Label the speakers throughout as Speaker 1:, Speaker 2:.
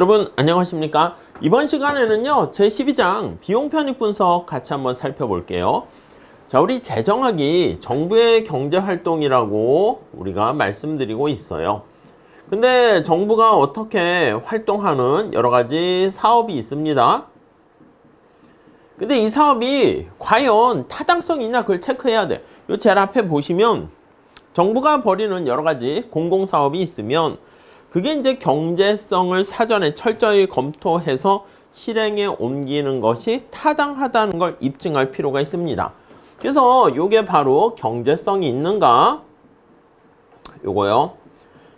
Speaker 1: 여러분 안녕하십니까? 이번 시간에는요 제12장 비용 편익 분석 같이 한번 살펴볼게요. 자, 우리 재정학이 정부의 경제활동이라고 우리가 말씀드리고 있어요. 근데 정부가 어떻게 활동하는 여러 가지 사업이 있습니다. 근데 이 사업이 과연 타당성이 있나 그걸 체크해야 돼. 요 제일 앞에 보시면 정부가 벌이는 여러 가지 공공사업이 있으면 그게 이제 경제성을 사전에 철저히 검토해서 실행에 옮기는 것이 타당하다는 걸 입증할 필요가 있습니다. 그래서 요게 바로 경제성이 있는가? 요거요.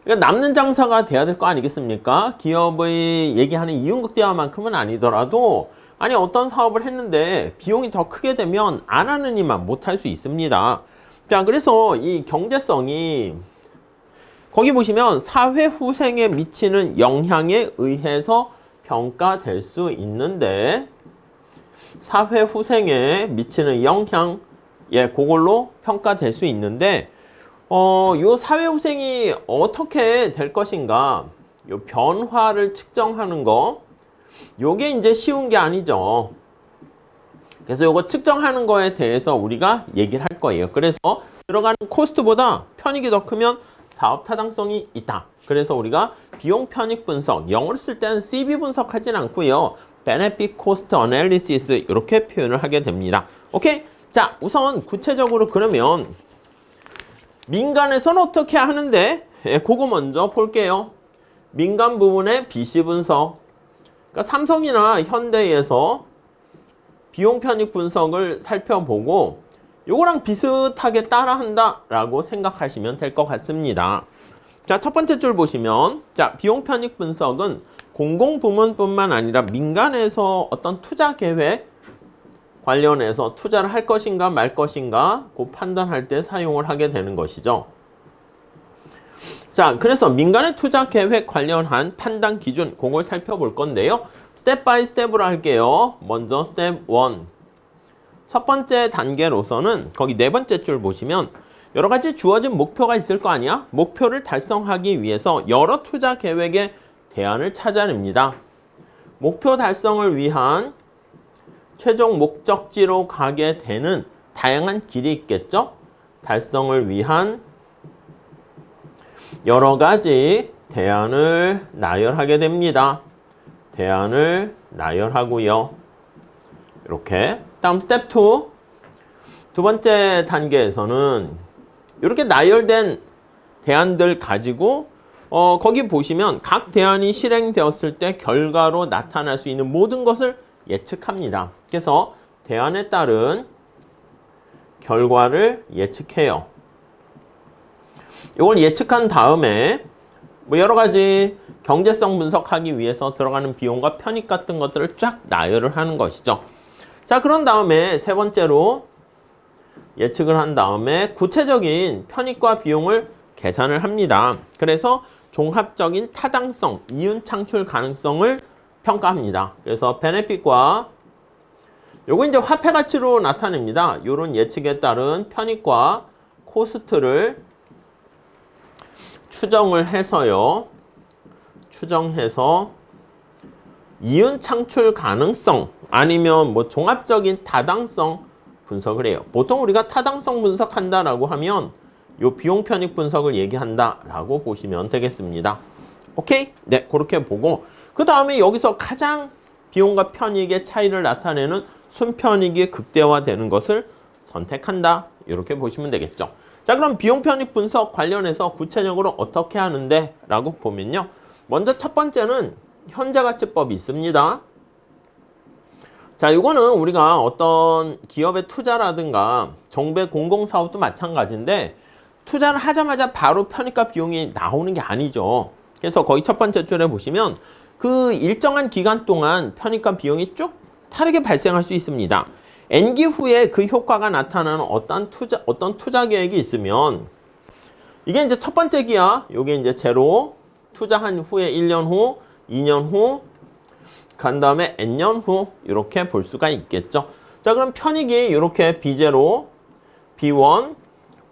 Speaker 1: 그러니까 남는 장사가 돼야 될 거 아니겠습니까? 기업의 얘기하는 이윤극대화만큼은 아니더라도 아니 어떤 사업을 했는데 비용이 더 크게 되면 안 하는 이만 못할 수 있습니다. 자, 그래서 이 경제성이 거기 보시면 사회 후생에 미치는 영향에 의해서 평가될 수 있는데 사회 후생에 미치는 영향, 그걸로 평가될 수 있는데 요 사회 후생이 어떻게 될 것인가, 요 변화를 측정하는 거, 요게 이제 쉬운 게 아니죠. 그래서 요거 측정하는 거에 대해서 우리가 얘기를 할 거예요. 그래서 들어가는 코스트보다 편익이 더 크면 사업 타당성이 있다. 그래서 우리가 비용 편익 분석, 영어로 쓸 때는 CV 분석하진 않고요. Benefit Cost Analysis 이렇게 표현을 하게 됩니다. 오케이? 자, 우선 구체적으로 그러면 민간에서는 어떻게 하는데? 그거 먼저 볼게요. 민간 부분의 BC 분석. 그러니까 삼성이나 현대에서 비용 편익 분석을 살펴보고 요거랑 비슷하게 따라한다 라고 생각하시면 될 것 같습니다. 자, 첫 번째 줄 보시면 자, 비용 편익 분석은 공공부문뿐만 아니라 민간에서 어떤 투자 계획 관련해서 투자를 할 것인가 말 것인가 그 판단할 때 사용을 하게 되는 것이죠. 자, 그래서 민간의 투자 계획 관련한 판단 기준 그걸 살펴볼 건데요. 스텝 바이 스텝으로 할게요. 먼저 스텝 1. 첫 번째 단계로서는 거기 네 번째 줄 보시면 여러 가지 주어진 목표가 있을 거 아니야? 목표를 달성하기 위해서 여러 투자 계획의 대안을 찾아냅니다. 목표 달성을 위한 최종 목적지로 가게 되는 다양한 길이 있겠죠? 달성을 위한 여러 가지 대안을 나열하게 됩니다. 대안을 나열하고요. 이렇게. 다음 스텝 2. 두 번째 단계에서는 이렇게 나열된 대안들 가지고 거기 보시면 각 대안이 실행되었을 때 결과로 나타날 수 있는 모든 것을 예측합니다. 그래서 대안에 따른 결과를 예측해요. 이걸 예측한 다음에 뭐 여러 가지 경제성 분석하기 위해서 들어가는 비용과 편익 같은 것들을 쫙 나열을 하는 것이죠. 자, 그런 다음에 세 번째로 예측을 한 다음에 구체적인 편익과 비용을 계산을 합니다. 그래서 종합적인 타당성, 이윤 창출 가능성을 평가합니다. 그래서 베네핏과 요거 이제 화폐 가치로 나타냅니다. 요런 예측에 따른 편익과 코스트를 추정을 해서요. 추정해서 이윤 창출 가능성 아니면 뭐 종합적인 타당성 분석을 해요. 보통 우리가 타당성 분석한다라고 하면 요 비용 편익 분석을 얘기한다라고 보시면 되겠습니다. 오케이? 네, 그렇게 보고 그 다음에 여기서 가장 비용과 편익의 차이를 나타내는 순편익이 극대화되는 것을 선택한다. 이렇게 보시면 되겠죠. 자, 그럼 비용 편익 분석 관련해서 구체적으로 어떻게 하는데? 라고 보면요. 먼저 첫 번째는 현재가치법이 있습니다. 자, 이거는 우리가 어떤 기업의 투자라든가 정부의 공공사업도 마찬가지인데 투자를 하자마자 바로 편익과 비용이 나오는 게 아니죠. 그래서 거기 첫 번째 줄에 보시면 그 일정한 기간 동안 편익과 비용이 쭉 다르게 발생할 수 있습니다. N기 후에 그 효과가 나타나는 어떤 투자 계획이 있으면 이게 이제 첫 번째 기야. 요게 이제 제로 투자한 후에 1년 후, 2년 후, 그 다음에 N년 후 이렇게 볼 수가 있겠죠. 자, 그럼 편익이 이렇게 B0, B1,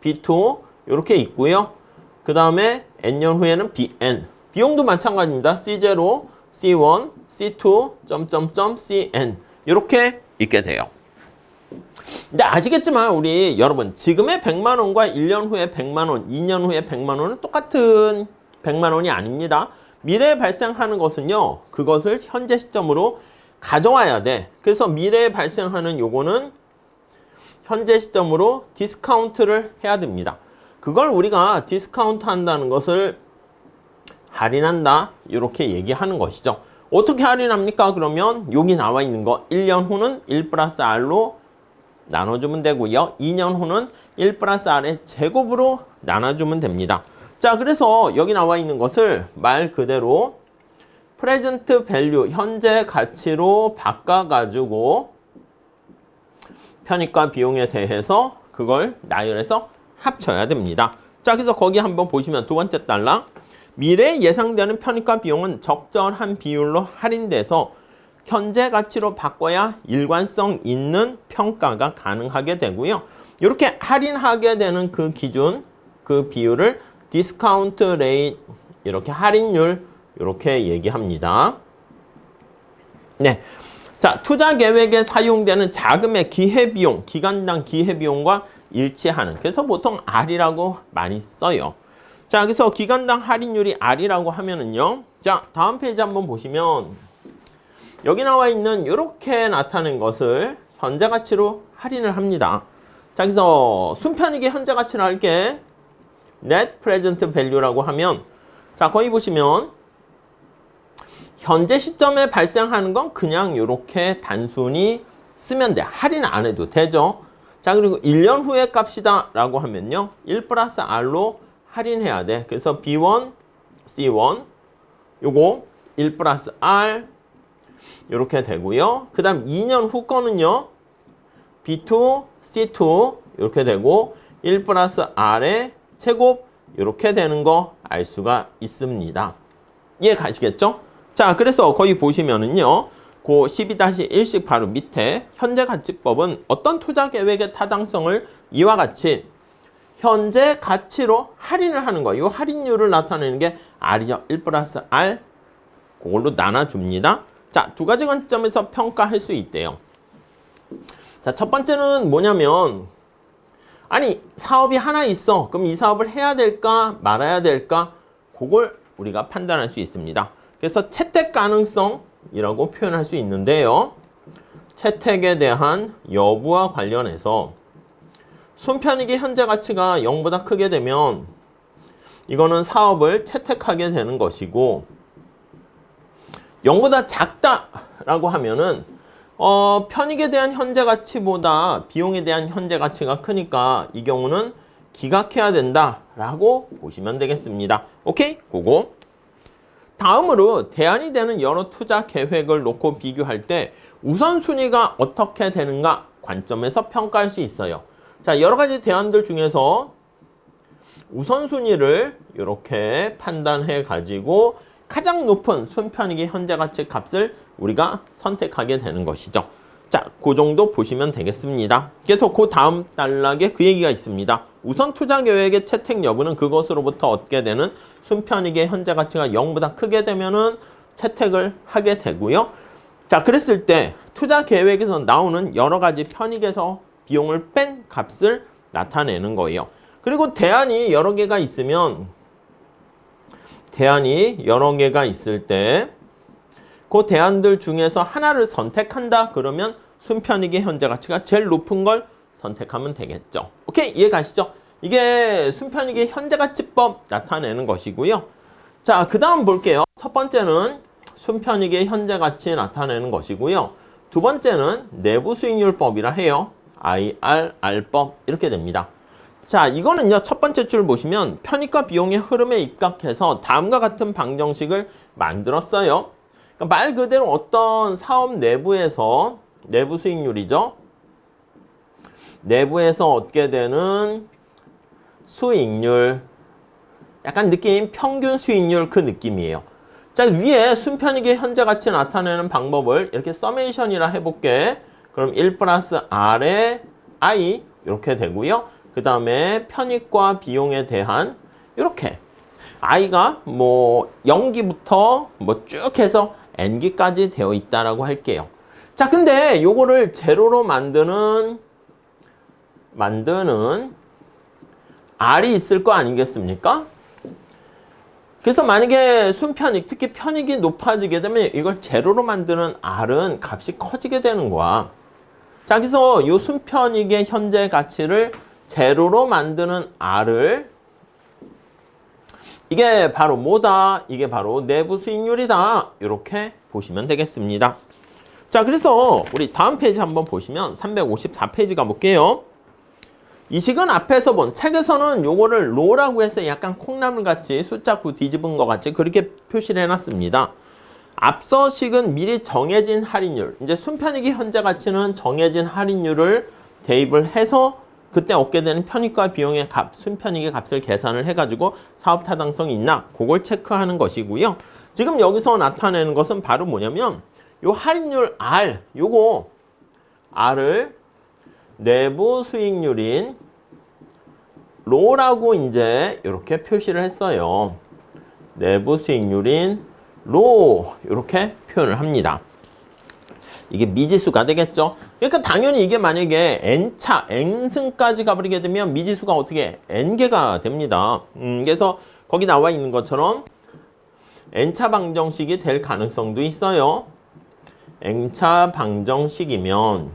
Speaker 1: B2 이렇게 있고요. 그 다음에 N년 후에는 BN. 비용도 마찬가지입니다. C0, C1, C2, 점점점, CN 이렇게 있게 돼요. 근데 아시겠지만 우리 여러분 지금의 100만 원과 1년 후에 100만 원, 2년 후에 100만 원은 똑같은 100만 원이 아닙니다. 미래에 발생하는 것은요. 그것을 현재 시점으로 가져와야 돼. 그래서 미래에 발생하는 요거는 현재 시점으로 디스카운트를 해야 됩니다. 그걸 우리가 디스카운트 한다는 것을 할인한다. 이렇게 얘기하는 것이죠. 어떻게 할인합니까? 그러면 여기 나와 있는 거 1년 후는 1 플러스 R로 나눠주면 되고요. 2년 후는 1 플러스 R의 제곱으로 나눠주면 됩니다. 자, 그래서 여기 나와 있는 것을 말 그대로 프레젠트 밸류, 현재 가치로 바꿔가지고 편익과 비용에 대해서 그걸 나열해서 합쳐야 됩니다. 자, 그래서 거기 한번 보시면 두 번째 달랑 미래에 예상되는 편익과 비용은 적절한 비율로 할인돼서 현재 가치로 바꿔야 일관성 있는 평가가 가능하게 되고요. 이렇게 할인하게 되는 그 기준, 그 비율을 디스카운트 레이트, 이렇게 할인율 이렇게 얘기합니다. 네. 자, 투자 계획에 사용되는 자금의 기회비용, 기간당 기회비용과 일치하는. 그래서 보통 R이라고 많이 써요. 자, 그래서 기간당 할인율이 R이라고 하면은요. 자, 다음 페이지 한번 보시면 여기 나와 있는 이렇게 나타낸 것을 현재 가치로 할인을 합니다. 자, 그래서 순편익의 현재 가치를 할게. Net Present Value라고 하면 자, 거기 보시면 현재 시점에 발생하는 건 그냥 이렇게 단순히 쓰면 돼. 할인 안 해도 되죠. 자, 그리고 1년 후의 값이다 라고 하면요. 1 플러스 R로 할인해야 돼. 그래서 B1, C1 요거 1 플러스 R 이렇게 되고요. 그 다음 2년 후 거는요. B2, C2 이렇게 되고 1 플러스 R의 제곱 이렇게 되는 거 알 수가 있습니다. 이해 가시겠죠? 자, 그래서 거기 보시면은요. 그 12-1식 바로 밑에 현재 가치법은 어떤 투자 계획의 타당성을 이와 같이 현재 가치로 할인을 하는 거예요. 이 할인율을 나타내는 게 R이죠. 1 플러스 R 그걸로 나눠줍니다. 자, 두 가지 관점에서 평가할 수 있대요. 자, 첫 번째는 뭐냐면 아니 사업이 하나 있어. 그럼 이 사업을 해야 될까 말아야 될까? 그걸 우리가 판단할 수 있습니다. 그래서 채택 가능성이라고 표현할 수 있는데요. 채택에 대한 여부와 관련해서 순편익의 현재 가치가 0보다 크게 되면 이거는 사업을 채택하게 되는 것이고 0보다 작다라고 하면은 편익에 대한 현재 가치보다 비용에 대한 현재 가치가 크니까 이 경우는 기각해야 된다라고 보시면 되겠습니다. 오케이? 그거. 다음으로 대안이 되는 여러 투자 계획을 놓고 비교할 때 우선순위가 어떻게 되는가 관점에서 평가할 수 있어요. 자, 여러 가지 대안들 중에서 우선순위를 이렇게 판단해 가지고 가장 높은 순편익의 현재 가치 값을 우리가 선택하게 되는 것이죠. 자, 그 정도 보시면 되겠습니다. 그래서 그 다음 단락에 그 얘기가 있습니다. 우선 투자 계획의 채택 여부는 그것으로부터 얻게 되는 순편익의 현재 가치가 0보다 크게 되면은 채택을 하게 되고요. 자, 그랬을 때 투자 계획에서 나오는 여러 가지 편익에서 비용을 뺀 값을 나타내는 거예요. 그리고 대안이 여러 개가 있으면 있을 때 그 대안들 중에서 하나를 선택한다 그러면 순편익의 현재 가치가 제일 높은 걸 선택하면 되겠죠. 오케이? 이해 가시죠? 이게 순편익의 현재 가치법 나타내는 것이고요. 자, 그 다음 볼게요. 첫 번째는 순편익의 현재 가치 나타내는 것이고요. 두 번째는 내부 수익률법이라 해요. IRR법 이렇게 됩니다. 자, 이거는요. 첫 번째 줄 보시면 편익과 비용의 흐름에 입각해서 다음과 같은 방정식을 만들었어요. 그러니까 말 그대로 어떤 사업 내부에서 내부 수익률이죠. 내부에서 얻게 되는 수익률, 약간 느낌 평균 수익률 그 느낌이에요. 자, 위에 순편익의 현재 가치 나타내는 방법을 이렇게 서메이션이라 해볼게. 그럼 1 플러스 R의 I 이렇게 되고요. 그 다음에 편익과 비용에 대한 이렇게 I가 뭐 0기부터 뭐 쭉 해서 n기까지 되어 있다라고 할게요. 자, 근데 요거를 제로로 만드는 R이 있을 거 아니겠습니까? 그래서 만약에 순편익, 특히 편익이 높아지게 되면 이걸 제로로 만드는 R은 값이 커지게 되는 거야. 자, 그래서 요 순편익의 현재 가치를 제로로 만드는 R을 이게 바로 뭐다? 이게 바로 내부 수익률이다. 이렇게 보시면 되겠습니다. 자, 그래서 우리 다음 페이지 한번 보시면 354페이지 가볼게요. 이 식은 앞에서 본 책에서는 요거를 로라고 해서 약간 콩나물같이 숫자 9 뒤집은 것 같이 그렇게 표시를 해놨습니다. 앞서 식은 미리 정해진 할인율, 이제 순편익의 현재 가치는 정해진 할인율을 대입을 해서 그때 얻게 되는 편익과 비용의 값, 순편익의 값을 계산을 해가지고 사업 타당성이 있나 그걸 체크하는 것이고요. 지금 여기서 나타내는 것은 바로 뭐냐면 요 할인율 R, 요거 R을 내부 수익률인 로라고 이제 이렇게 표시를 했어요. 내부 수익률인 로 이렇게 표현을 합니다. 이게 미지수가 되겠죠. 그러니까 당연히 이게 만약에 n차, n승까지 가버리게 되면 미지수가 어떻게 n개가 됩니다. 그래서 거기 나와 있는 것처럼 n차 방정식이 될 가능성도 있어요. n차 방정식이면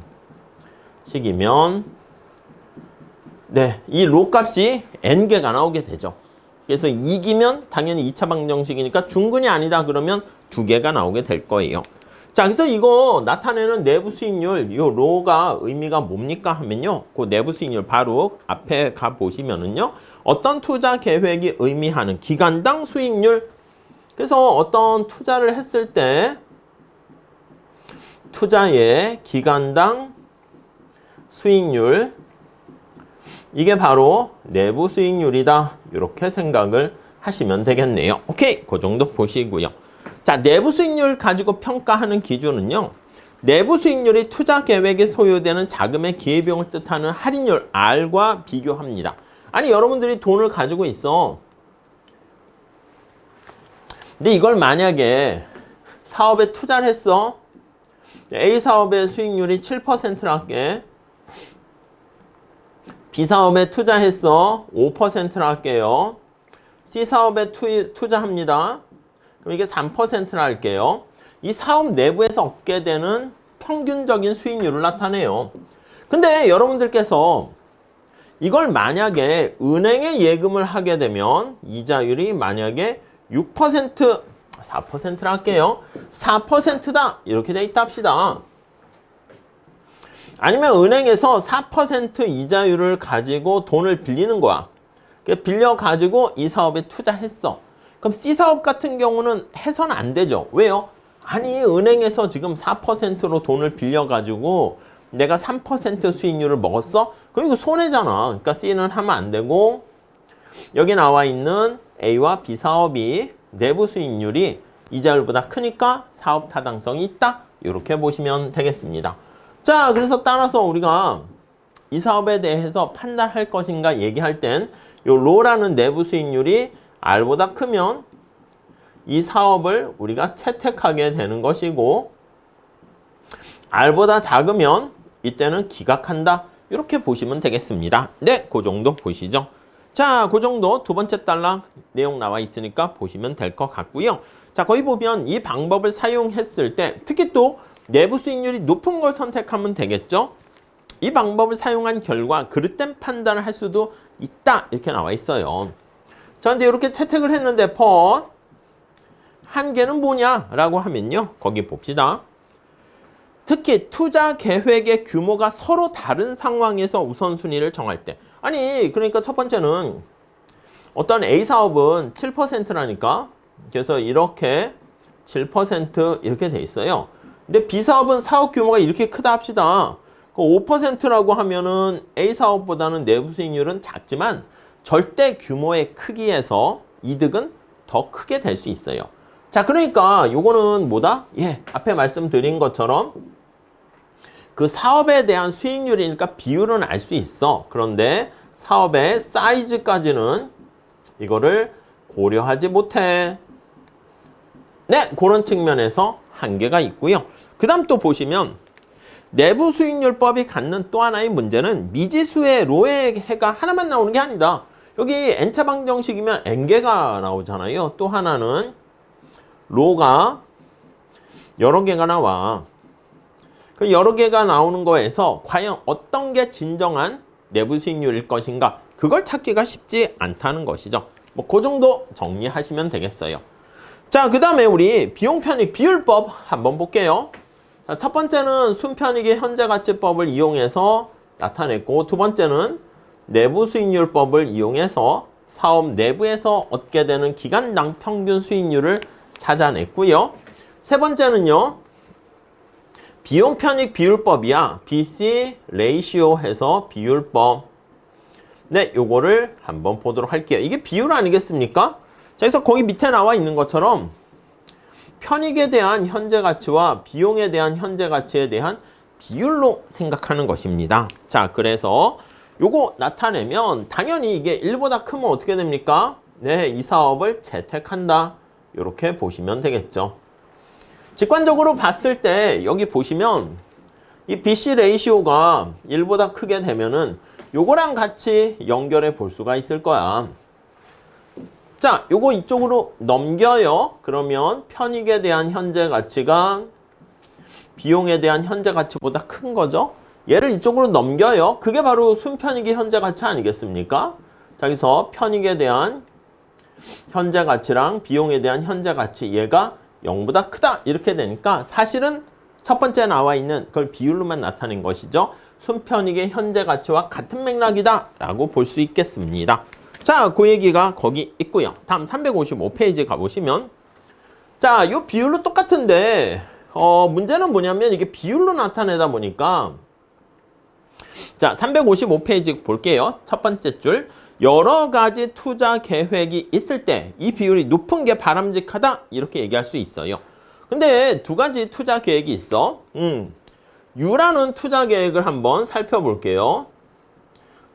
Speaker 1: 네, 이 로 값이 n개가 나오게 되죠. 그래서 2기면 당연히 2차 방정식이니까 중근이 아니다 그러면 2개가 나오게 될 거예요. 자, 그래서 이거 나타내는 내부 수익률, 이 로가 의미가 뭡니까 하면요. 그 내부 수익률 바로 앞에 가 보시면은요. 어떤 투자 계획이 의미하는 기간당 수익률. 그래서 어떤 투자를 했을 때 투자의 기간당 수익률, 이게 바로 내부 수익률이다. 이렇게 생각을 하시면 되겠네요. 오케이, 그 정도 보시고요. 자, 내부 수익률 가지고 평가하는 기준은요. 내부 수익률이 투자 계획에 소요되는 자금의 기회비용을 뜻하는 할인율 R과 비교합니다. 아니, 여러분들이 돈을 가지고 있어. 근데 이걸 만약에 사업에 투자를 했어. A 사업의 수익률이 7%라 할게. B 사업에 투자했어. 5%라 할게요. C 사업에 투자합니다. 그럼 이게 3%라 할게요. 이 사업 내부에서 얻게 되는 평균적인 수익률을 나타내요. 근데 여러분들께서 이걸 만약에 은행에 예금을 하게 되면 이자율이 만약에 6%, 4%라 할게요. 4%다. 이렇게 돼 있다 합시다. 아니면 은행에서 4% 이자율을 가지고 돈을 빌리는 거야. 빌려가지고 이 사업에 투자했어. 그럼 C사업 같은 경우는 해서는 안 되죠. 왜요? 아니, 은행에서 지금 4%로 돈을 빌려가지고 내가 3% 수익률을 먹었어? 그럼 이거 손해잖아. 그러니까 C는 하면 안 되고 여기 나와 있는 A와 B 사업이 내부 수익률이 이자율보다 크니까 사업 타당성이 있다. 이렇게 보시면 되겠습니다. 자, 그래서 따라서 우리가 이 사업에 대해서 판단할 것인가 얘기할 땐 요 로라는 내부 수익률이 R보다 크면 이 사업을 우리가 채택하게 되는 것이고 R보다 작으면 이때는 기각한다. 이렇게 보시면 되겠습니다. 네, 그 정도 보시죠. 자, 그 정도 두 번째 단락 내용 나와 있으니까 보시면 될 것 같고요. 자, 거기 보면 이 방법을 사용했을 때 특히 또 내부 수익률이 높은 걸 선택하면 되겠죠. 이 방법을 사용한 결과 그릇된 판단을 할 수도 있다. 이렇게 나와 있어요. 자, 근데 이렇게 채택을 했는데 펫 한계는 뭐냐? 라고 하면요. 거기 봅시다. 특히 투자 계획의 규모가 서로 다른 상황에서 우선순위를 정할 때. 아니, 그러니까 첫 번째는 어떤 A 사업은 7%라니까. 그래서 이렇게 7% 이렇게 돼 있어요. 근데 B 사업은 사업 규모가 이렇게 크다 합시다. 5%라고 하면은 A 사업보다는 내부 수익률은 작지만 절대 규모의 크기에서 이득은 더 크게 될 수 있어요. 자, 그러니까 요거는 뭐다? 예, 앞에 말씀드린 것처럼 그 사업에 대한 수익률이니까 비율은 알 수 있어. 그런데 사업의 사이즈까지는 이거를 고려하지 못해. 네, 그런 측면에서 한계가 있고요. 그 다음 또 보시면 내부 수익률법이 갖는 또 하나의 문제는 미지수의 로의 해가 하나만 나오는 게 아니다. 여기 n차 방정식이면 n개가 나오잖아요. 또 하나는 로가 여러 개가 나와. 그 여러 개가 나오는 거에서 과연 어떤 게 진정한 내부 수익률일 것인가, 그걸 찾기가 쉽지 않다는 것이죠. 뭐 그 정도 정리하시면 되겠어요. 자, 그 다음에 우리 비용편익 비율법 한번 볼게요. 자, 첫 번째는 순편익의 현재가치법을 이용해서 나타냈고, 두 번째는 내부 수익률법을 이용해서 사업 내부에서 얻게 되는 기간당 평균 수익률을 찾아냈고요. 세 번째는요, 비용 편익 비율법이야. BC 레이시오 해서 비율법. 네, 요거를 한번 보도록 할게요. 이게 비율 아니겠습니까? 자, 그래서 거기 밑에 나와 있는 것처럼 편익에 대한 현재 가치와 비용에 대한 현재 가치에 대한 비율로 생각하는 것입니다. 자, 그래서 요거 나타내면 당연히 이게 1보다 크면 어떻게 됩니까? 네, 이 사업을 채택한다. 이렇게 보시면 되겠죠. 직관적으로 봤을 때 여기 보시면 이 BC 레이시오가 1보다 크게 되면은 요거랑 같이 연결해 볼 수가 있을 거야. 자, 요거 이쪽으로 넘겨요. 그러면 편익에 대한 현재 가치가 비용에 대한 현재 가치보다 큰 거죠. 얘를 이쪽으로 넘겨요. 그게 바로 순편익의 현재 가치 아니겠습니까? 자, 여기서 편익에 대한 현재 가치랑 비용에 대한 현재 가치, 얘가 0보다 크다 이렇게 되니까 사실은 첫 번째 나와 있는 그걸 비율로만 나타낸 것이죠. 순편익의 현재 가치와 같은 맥락이다 라고 볼 수 있겠습니다. 자, 그 얘기가 거기 있고요. 다음 355페이지 가보시면, 자, 이 비율로 똑같은데 문제는 뭐냐면 이게 비율로 나타내다 보니까, 자, 355페이지 볼게요. 첫 번째 줄, 여러 가지 투자 계획이 있을 때 이 비율이 높은 게 바람직하다 이렇게 얘기할 수 있어요. 근데 두 가지 투자 계획이 있어. U라는 투자 계획을 한번 살펴볼게요.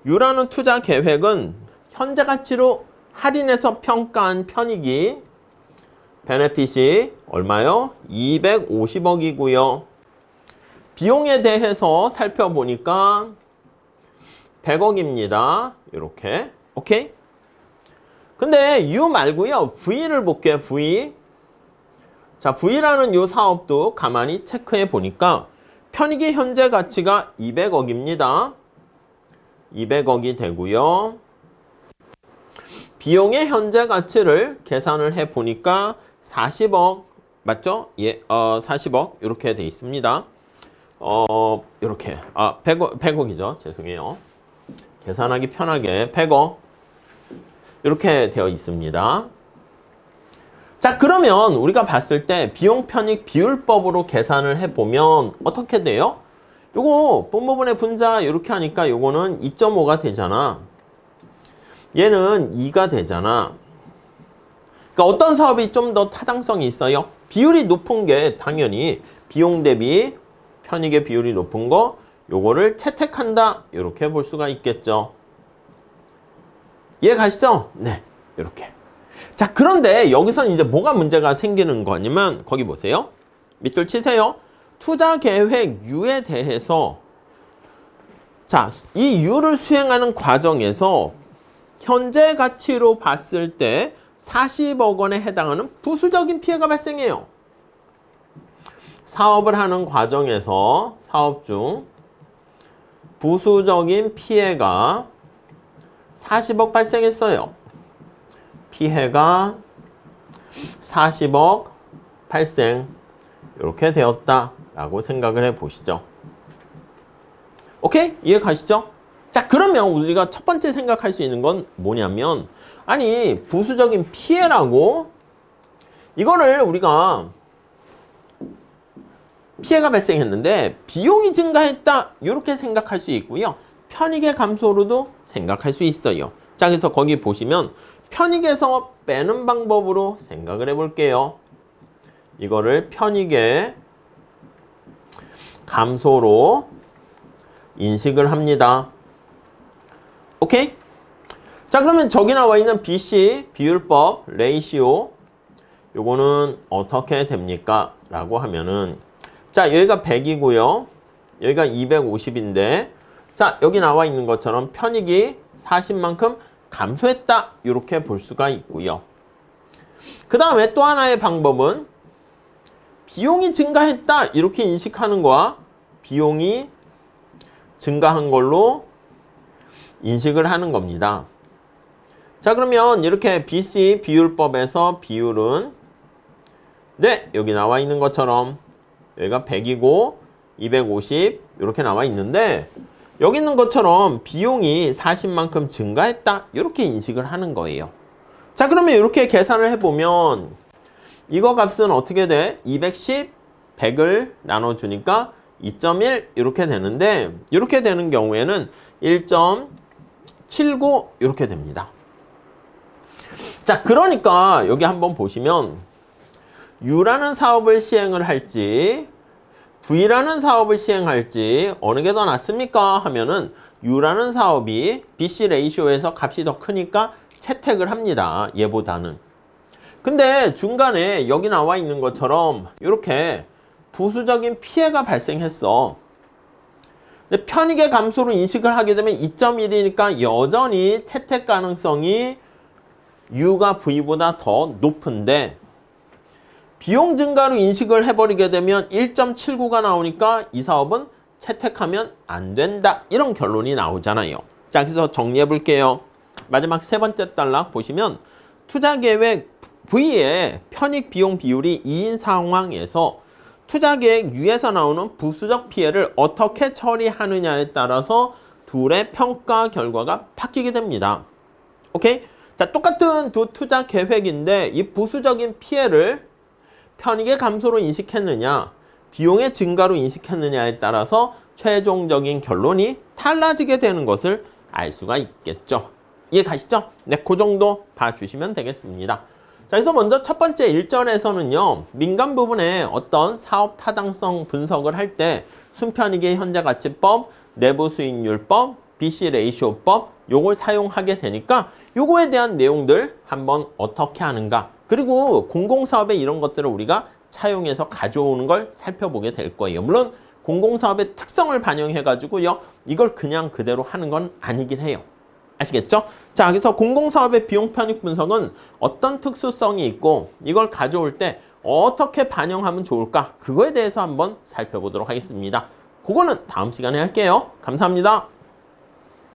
Speaker 1: U라는 투자 계획은 현재 가치로 할인해서 평가한 편익이 베네핏이 얼마요? 250억이고요. 비용에 대해서 살펴보니까 100억입니다. 이렇게. 오케이? 근데 U 말고요. V를 볼게요. V. 자, V라는 이 사업도 가만히 체크해 보니까 편익의 현재 가치가 200억입니다. 200억이 되고요. 비용의 현재 가치를 계산을 해 보니까 40억 맞죠? 예, 40억 이렇게 돼 있습니다. 이렇게 100억이죠. 죄송해요. 계산하기 편하게 100억 이렇게 되어 있습니다. 자, 그러면 우리가 봤을 때 비용 편익 비율법으로 계산을 해보면 어떻게 돼요? 요거 분모분의 분자 이렇게 하니까 요거는 2.5가 되잖아. 얘는 2가 되잖아. 그러니까 어떤 사업이 좀 더 타당성이 있어요? 비율이 높은 게 당연히 비용 대비 편익의 비율이 높은 거, 요거를 채택한다. 이렇게 볼 수가 있겠죠. 이해 가시죠? 네, 이렇게. 자, 그런데 여기서는 이제 뭐가 문제가 생기는 거냐면 거기 보세요. 밑줄 치세요. 투자 계획 U에 대해서, 자, 이 U를 수행하는 과정에서 현재 가치로 봤을 때 40억 원에 해당하는 부수적인 피해가 발생해요. 사업을 하는 과정에서 사업 중 부수적인 피해가 40억 발생했어요. 피해가 40억 발생 이렇게 되었다라고 생각을 해보시죠. 오케이? 이해 가시죠? 자, 그러면 우리가 첫 번째 생각할 수 있는 건 뭐냐면, 아니, 부수적인 피해라고 이거를 우리가 피해가 발생했는데 비용이 증가했다 이렇게 생각할 수 있고요. 편익의 감소로도 생각할 수 있어요. 자, 그래서 거기 보시면 편익에서 빼는 방법으로 생각을 해볼게요. 이거를 편익의 감소로 인식을 합니다. 오케이? 자, 그러면 저기 나와 있는 BC 비율법 레이시오 요거는 어떻게 됩니까? 라고 하면은 자, 여기가 100이고요. 여기가 250인데 자, 여기 나와 있는 것처럼 편익이 40만큼 감소했다. 이렇게 볼 수가 있고요. 그 다음에 또 하나의 방법은 비용이 증가했다. 이렇게 인식하는 거와 비용이 증가한 걸로 인식을 하는 겁니다. 자, 그러면 이렇게 BC 비율법에서 비율은 네, 여기 나와 있는 것처럼 여기가 100이고 250 이렇게 나와 있는데 여기 있는 것처럼 비용이 40만큼 증가했다. 이렇게 인식을 하는 거예요. 자, 그러면 이렇게 계산을 해보면 이거 값은 어떻게 돼? 210, 100을 나눠주니까 2.1 이렇게 되는데 이렇게 되는 경우에는 1.79 이렇게 됩니다. 자, 그러니까 여기 한번 보시면 U라는 사업을 시행을 할지 V라는 사업을 시행할지 어느 게 더 낫습니까? 하면은 U라는 사업이 BC 레이쇼에서 값이 더 크니까 채택을 합니다. 얘보다는. 근데 중간에 여기 나와 있는 것처럼 이렇게 부수적인 피해가 발생했어. 근데 편익의 감소로 인식을 하게 되면 2.1이니까 여전히 채택 가능성이 U가 V보다 더 높은데 비용 증가로 인식을 해버리게 되면 1.79가 나오니까 이 사업은 채택하면 안 된다. 이런 결론이 나오잖아요. 자, 그래서 정리해 볼게요. 마지막 세 번째 단락 보시면 투자계획 V의 편익 비용 비율이 2인 상황에서 투자계획 U에서 나오는 부수적 피해를 어떻게 처리하느냐에 따라서 둘의 평가 결과가 바뀌게 됩니다. 오케이? 자, 똑같은 두 투자 계획인데 이 부수적인 피해를 편익의 감소로 인식했느냐, 비용의 증가로 인식했느냐에 따라서 최종적인 결론이 달라지게 되는 것을 알 수가 있겠죠. 이해 가시죠? 네, 그 정도 봐주시면 되겠습니다. 자, 그래서 먼저 첫 번째 1절에서는요, 민간 부분에 어떤 사업 타당성 분석을 할 때 순편익의 현재가치법, 내부 수익률법, BC 레이쇼법 요걸 사용하게 되니까 요거에 대한 내용들 한번 어떻게 하는가, 그리고 공공사업에 이런 것들을 우리가 차용해서 가져오는 걸 살펴보게 될 거예요. 물론 공공사업의 특성을 반영해가지고요, 이걸 그냥 그대로 하는 건 아니긴 해요. 아시겠죠? 자, 그래서 공공사업의 비용 편익 분석은 어떤 특수성이 있고 이걸 가져올 때 어떻게 반영하면 좋을까? 그거에 대해서 한번 살펴보도록 하겠습니다. 그거는 다음 시간에 할게요. 감사합니다.